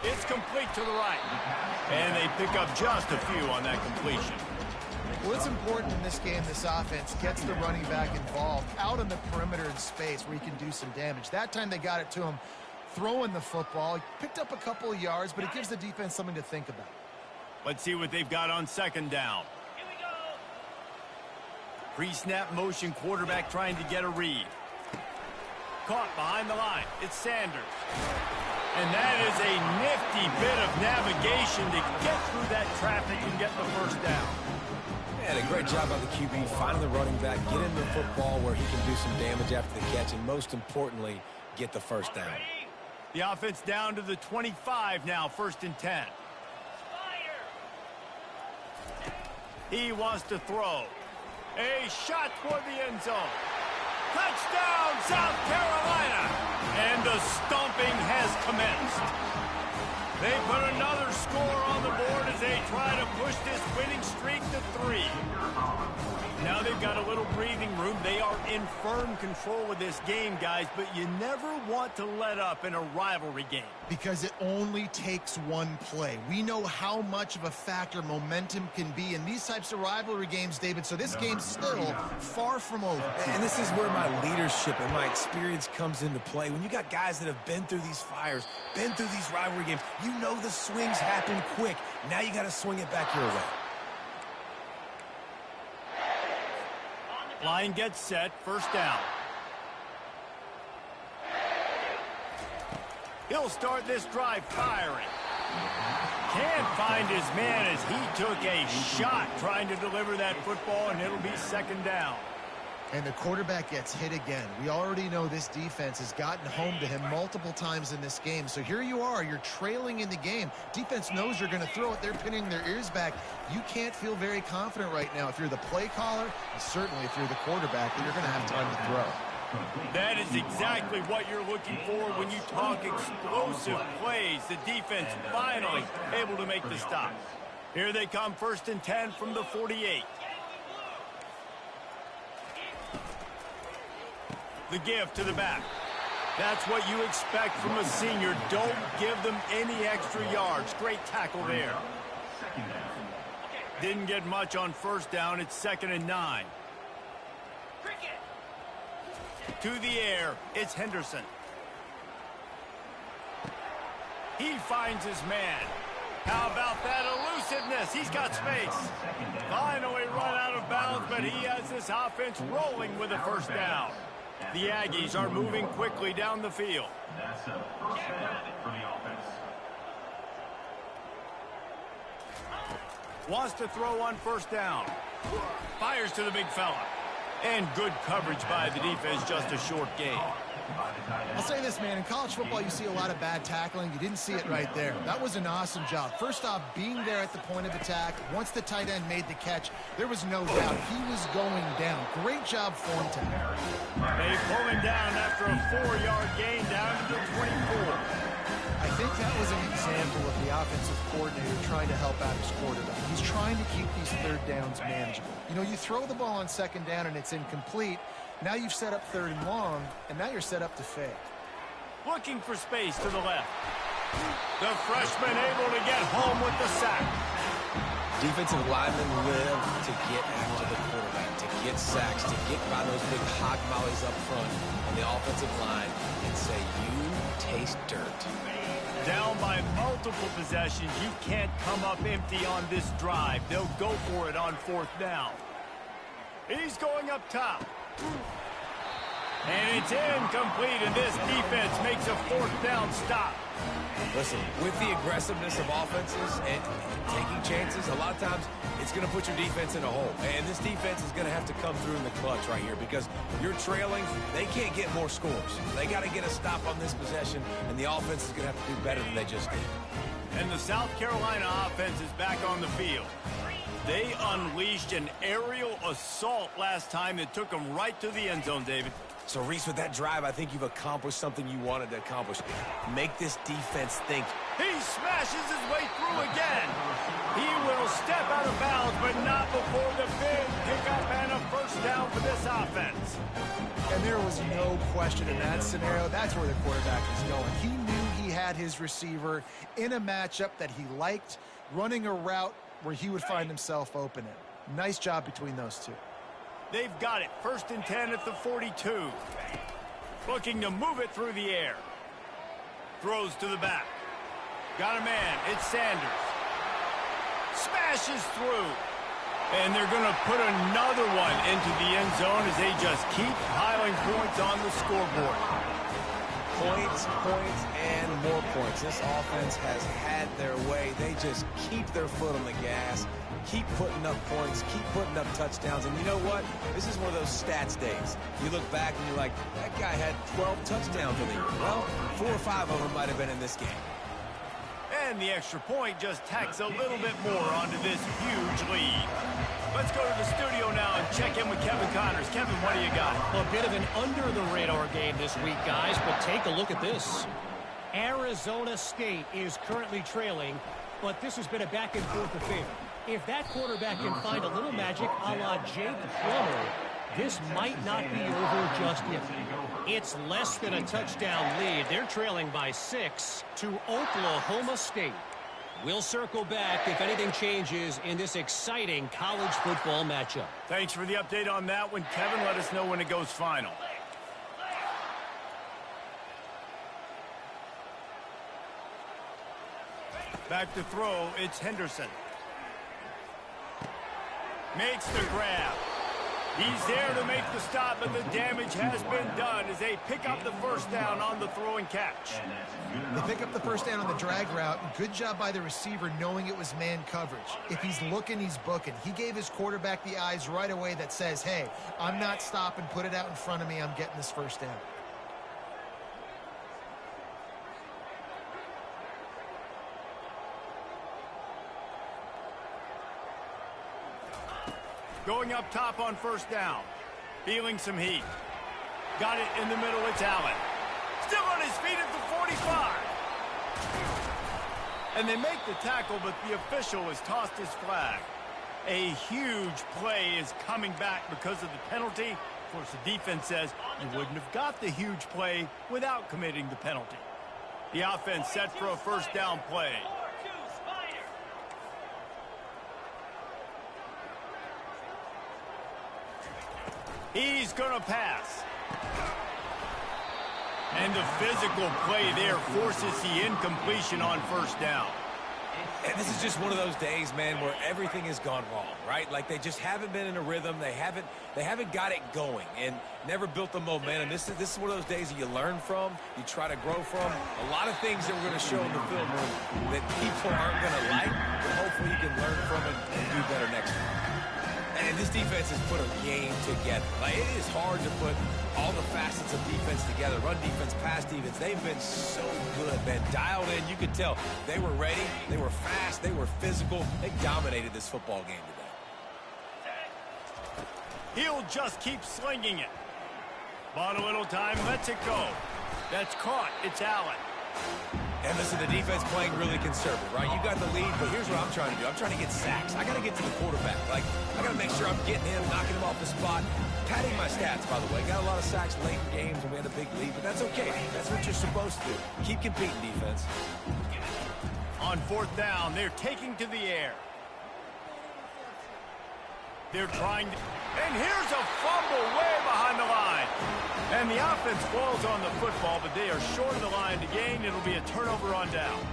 It's complete to the right. And they pick up just a few on that completion. Well, it's important in this game, this offense gets the running back involved out on the perimeter in space where he can do some damage. That time they got it to him throwing the football. He picked up a couple of yards, but it gives the defense something to think about. Let's see what they've got on 2nd down. Here we go. Pre-snap motion, quarterback trying to get a read. Caught behind the line. It's Sanders. And that is a nifty bit of navigation to get through that traffic and get the 1st down. And a great job by the QB, finding the running back, get him the football where he can do some damage after the catch, and most importantly, get the 1st down. The offense down to the 25 now, 1st and 10. He wants to throw. A shot toward the end zone. Touchdown, South Carolina! And the stomping has commenced. They put another score on the board as they try to push this winning streak to 3. Now they've got a little breathing room. They are in firm control of this game, guys, but you never want to let up in a rivalry game. Because it only takes one play. We know how much of a factor momentum can be in these types of rivalry games, David, so this game's still far from over. And this is where my leadership and my experience comes into play. When you got guys that have been through these fires, been through these rivalry games, you know the swings happen quick. Now you got to swing it back your way. Line gets set, 1st down. He'll start this drive firing. Can't find his man as he took a shot trying to deliver that football, and it'll be 2nd down. And the quarterback gets hit again. We already know this defense has gotten home to him multiple times in this game. So here you are, you're trailing in the game. Defense knows you're going to throw it. They're pinning their ears back. You can't feel very confident right now if you're the play caller, and certainly if you're the quarterback, that you're going to have time to throw. That is exactly what you're looking for when you talk explosive plays. The defense finally able to make the stop. Here they come, 1st and 10 from the 48. The give to the back. That's what you expect from a senior. Don't give them any extra yards. Great tackle there. Didn't get much on 1st down. It's 2nd and 9. To the air, it's Henderson. He finds his man. How about that elusiveness? He's got space. Finally run out of bounds, but he has this offense rolling with a 1st down. The Aggies are moving quickly down the field. That's a 1st down for the offense. Wants to throw on 1st down. Fires to the big fella. And good coverage by the defense, just a short gain. I'll say this, man. In college football, you see a lot of bad tackling. You didn't see it right there. That was an awesome job. First off, being there at the point of attack. Once the tight end made the catch, there was no doubt he was going down. Great job form tackle. They pull him down after a 4-yard gain down to the 24. I think that was an example of the offensive coordinator trying to help out his quarterback. He's trying to keep these 3rd downs manageable. You know, you throw the ball on 2nd down and it's incomplete. Now you've set up 3rd and long, and now you're set up to fail. Looking for space to the left. The freshman able to get home with the sack. Defensive linemen live to get after the quarterback, to get sacks, to get by those big hog mollies up front on the offensive line and say, you taste dirt. Down by multiple possessions, you can't come up empty on this drive. They'll go for it on 4th down. He's going up top. And it's incomplete, and this defense makes a 4th down stop. Listen, with the aggressiveness of offenses and taking chances, a lot of times it's going to put your defense in a hole. And this defense is going to have to come through in the clutch right here because you're trailing. They can't get more scores. They got to get a stop on this possession, and the offense is going to have to do better than they just did. And the South Carolina offense is back on the field. They unleashed an aerial assault last time that took them right to the end zone, David. So, Reese, with that drive, I think you've accomplished something you wanted to accomplish. Make this defense think. He smashes his way through again. He will step out of bounds, but not before the big pickup and a 1st down for this offense. And there was no question in that scenario. That's where the quarterback was going. He knew he had his receiver in a matchup that he liked, running a route where he would find himself open in. Nice job between those two. They've got it. 1st and 10 at the 42. Looking to move it through the air. Throws to the back. Got a man. It's Sanders. Smashes through. And they're going to put another one into the end zone as they just keep piling points on the scoreboard. Points, points, and more points. This offense has had their way. They just keep their foot on the gas, keep putting up points, keep putting up touchdowns. And you know what? This is one of those stats days. You look back and you're like, that guy had 12 touchdowns in the year. Well, 4 or 5 of them might have been in this game. And the extra point just tacks a little bit more onto this huge lead. Let's go to the studio now and check in with Kevin Connors. Kevin, what do you got? A bit of an under-the-radar game this week, guys, but take a look at this. Arizona State is currently trailing, but this has been a back-and-forth affair. If that quarterback can find a little magic a la Jake Plummer, this might not be over just yet. It's less than a touchdown lead. They're trailing by 6 to Oklahoma State. We'll circle back if anything changes in this exciting college football matchup. Thanks for the update on that one, Kevin. Let us know when it goes final. Back to throw, it's Henderson. Makes the grab. He's there to make the stop, but the damage has been done as they pick up the first down on the throw and catch. They pick up the first down on the drag route. Good job by the receiver knowing it was man coverage. If he's looking, he's booking. He gave his quarterback the eyes right away that says, hey, I'm not stopping, put it out in front of me, I'm getting this first down. Going up top on first down. Feeling some heat. Got it in the middle, it's Allen. Still on his feet at the 45. And they make the tackle, but the official has tossed his flag. A huge play is coming back because of the penalty. Of course, the defense says you wouldn't have got the huge play without committing the penalty. The offense set for a first down play. He's going to pass. And the physical play there forces the incompletion on first down. And this is just one of those days, man, where everything has gone wrong, right? Like they just haven't been in a rhythm. They haven't got it going and never built the momentum. This is one of those days that you learn from, you try to grow from. A lot of things that we're going to show in the film that people aren't going to like, but hopefully you can learn from it and do better next time. And this defense has put a game together. Like, it is hard to put all the facets of defense together. Run defense, pass defense. They've been so good, man. Dialed in. You could tell they were ready. They were fast. They were physical. They dominated this football game today. He'll just keep slinging it. Bought a little time. Lets it go. That's caught. It's Allen. And listen, the defense playing really conservative, right? You got the lead, but here's what I'm trying to do. I'm trying to get sacks. I got to get to the quarterback. Like, I got to make sure I'm getting him, knocking him off the spot. Padding my stats, by the way. Got a lot of sacks late in games when we had a big lead, but that's okay. That's what you're supposed to do. Keep competing, defense. On fourth down, they're taking to the air. They're trying to... And here's a fumble way behind the line. And the offense falls on the football, but they are short of the line to gain. It'll be a turnover on downs.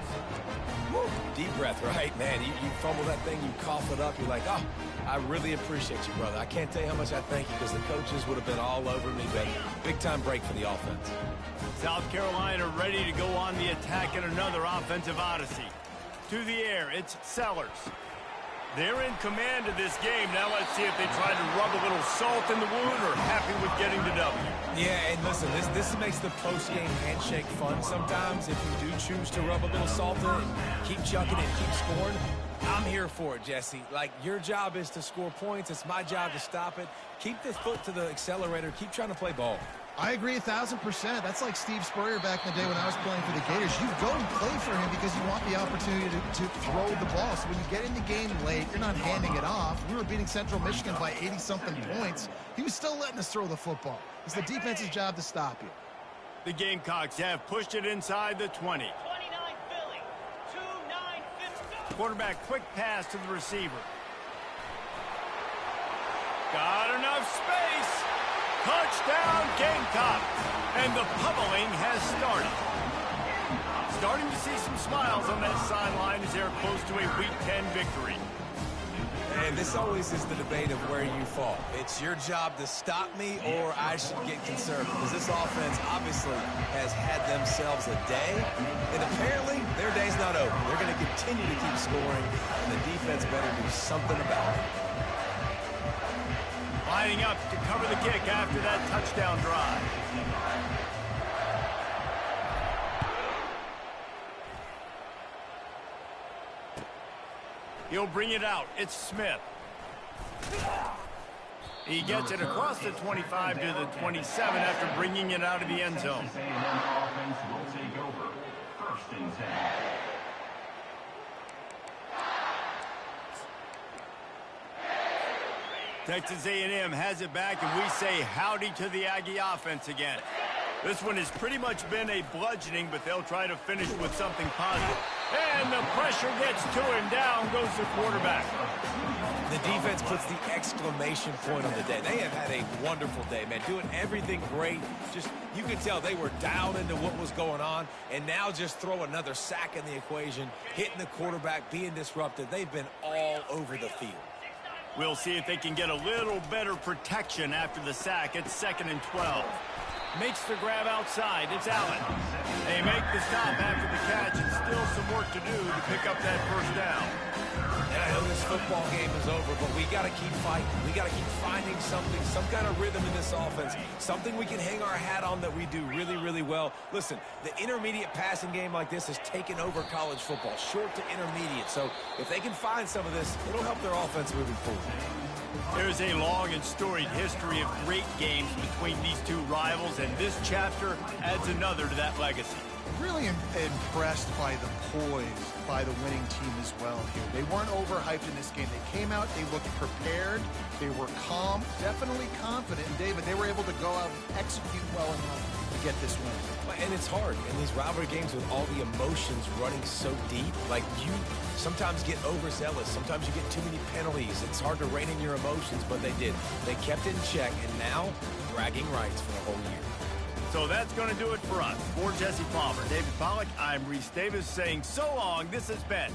Woo. Deep breath, right, man? You fumble that thing, you cough it up. You're like, oh, I really appreciate you, brother. I can't tell you how much I thank you because the coaches would have been all over me, but big-time break for the offense. South Carolina ready to go on the attack in another offensive odyssey. To the air, it's Sellers. They're in command of this game. Now let's see if they try to rub a little salt in the wound or happy with getting the W. Yeah, and listen, this makes the post-game handshake fun sometimes. If you do choose to rub a little salt in it, keep chucking it, keep scoring. I'm here for it, Jesse. Like, your job is to score points. It's my job to stop it. Keep the foot to the accelerator. Keep trying to play ball. I agree 1,000%. That's like Steve Spurrier back in the day when I was playing for the Gators. You go and play for him because you want the opportunity to throw the ball. So when you get in the game late, you're not handing it off. We were beating Central Michigan by 80-something points. He was still letting us throw the football. It's the defense's job to stop you. The Gamecocks have pushed it inside the 20. 29 Philly. 2-9 Quarterback quick pass to the receiver. Got enough space. Touchdown, Gamecock. And the pummeling has started. Starting to see some smiles on that sideline as they're close to a Week 10 victory. And this always is the debate of where you fall. It's your job to stop me or I should get conservative. Because this offense obviously has had themselves a day. And apparently their day's not over. They're going to continue to keep scoring. And the defense better do something about it. Lining up to cover the kick after that touchdown drive. He'll bring it out. It's Smith. He gets it across the 25 to the 27 after bringing it out of the end zone. Texas A&M has it back, and we say howdy to the Aggie offense again. This one has pretty much been a bludgeoning, but they'll try to finish with something positive. And the pressure gets to him. Down goes the quarterback. The defense puts the exclamation point on the day. They have had a wonderful day, man. Doing everything great. Just, you could tell they were dialed into what was going on. And now just throw another sack in the equation. Hitting the quarterback, being disrupted. They've been all over the field. We'll see if they can get a little better protection after the sack. It's 2nd and 12. Makes the grab outside. It's Allen. They make the stop after the catch, and still some work to do to pick up that first down. And I know this football game is over, but we got to keep fighting. We got to keep finding something, some kind of rhythm in this offense, something we can hang our hat on that we do really, really well. Listen, the intermediate passing game like this has taken over college football, short to intermediate. So if they can find some of this, it'll help their offense moving forward. There's a long and storied history of great games between these two rivals, and this chapter adds another to that legacy. Really impressed by the poise by the winning team as well here. They weren't overhyped in this game. They came out, they looked prepared, they were calm, definitely confident. And David, they were able to go out and execute well enough to get this win. And it's hard in these rivalry games with all the emotions running so deep. Like, you sometimes get overzealous. Sometimes you get too many penalties. It's hard to rein in your emotions, but they did. They kept it in check, and now bragging rights for the whole year. So that's going to do it for us. For Jesse Palmer, David Pollack, I'm Reese Davis saying so long. This has been